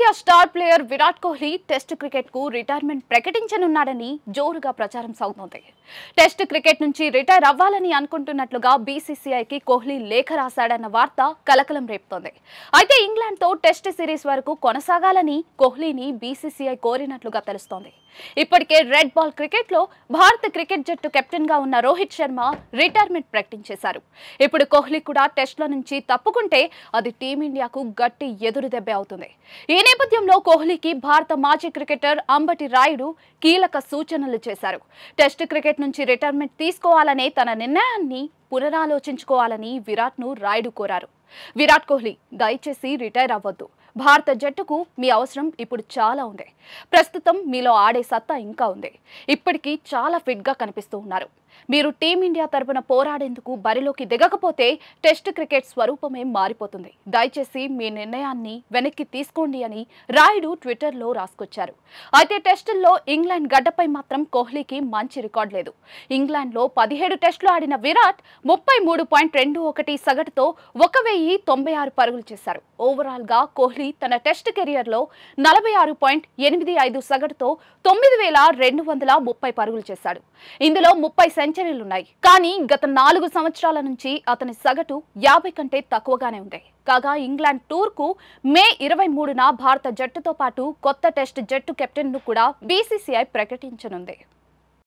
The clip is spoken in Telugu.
Team India star player Virat Kohli test cricket కు రిటైర్మెంట్ ప్రకటించనున్నాడని జోరుగా ప్రచారం సాగుతోంది. టెస్ట్ క్రికెట్ నుంచి రిటైర్ అవ్వాలని అనుకుంటున్నట్లుగా బీసీసీఐకి కోహ్లీ లేఖ రాశాడన్న వార్త కలకలం రేపుతోంది. అయితే ఇంగ్లాండ్ తో టెస్ట్ సిరీస్ వరకు కొనసాగాలని కోహ్లీని బీసీసీఐ కోరినట్లుగా తెలుస్తోంది. ఇప్పటికే రెడ్ బాల్ క్రికెట్ లో భారత క్రికెట్ జట్టు కెప్టెన్ గా ఉన్న రోహిత్ శర్మ రిటైర్మెంట్ ప్రకటించేశారు. ఇప్పుడు కోహ్లీ కూడా టెస్ట్ల నుంచి తప్పుకుంటే అది టీమిండియాకు గట్టి ఎదురు దెబ్బ అవుతుంది. ఈ నేపథ్యంలో కోహ్లీకి భారత మాజీ క్రికెటర్ అంబటి రాయుడు కీలక సూచనలు చేశారు. టెస్ట్ క్రికెట్ నుంచి రిటైర్మెంట్ తీసుకోవాలనే తన నిర్ణయాన్ని పునరాలోచించుకోవాలని విరాట్ ను రాయుడు కోరారు. విరాట్ కోహ్లీ, దయచేసి రిటైర్ అవ్వద్దు. భారత జట్టుకు మీ అవసరం ఇప్పుడు చాలా ఉంది. ప్రస్తుతం మీలో ఆడే సత్తా ఇంకా ఉంది. ఇప్పటికీ చాలా ఫిట్ గా కనిపిస్తూ ఉన్నారు. మీరు టీమిండియా తరపున పోరాడేందుకు బరిలోకి దిగకపోతే టెస్ట్ క్రికెట్ స్వరూపమే మారిపోతుంది. దయచేసి మీ నిర్ణయాన్ని వెనక్కి తీసుకోండి అని రాయుడు ట్విట్టర్లో రాసుకొచ్చారు. అయితే టెస్టుల్లో ఇంగ్లాండ్ గడ్డపై మాత్రం కోహ్లీకి మంచి రికార్డు లేదు. ఇంగ్లాండ్లో 17 టెస్టులు ఆడిన విరాట్ 33.21 సగటుతో 1096 పరుగులు చేశారు. ఓవరాల్ గా కోహ్లీ తన టెస్ట్ కెరియర్లో 46.85 సగటుతో 9230 పరుగులు చేశాడు. ఇందులో 30 సెంచరీలున్నాయి. కానీ గత 4 సంవత్సరాల నుంచి అతని సగటు 50 కంటే తక్కువగానే ఉంది. కాగా ఇంగ్లాండ్ టూర్ కు మే 23న భారత జట్టుతో పాటు కొత్త టెస్ట్ జట్టు కెప్టెన్ ను కూడా బీసీసీఐ ప్రకటించనుంది.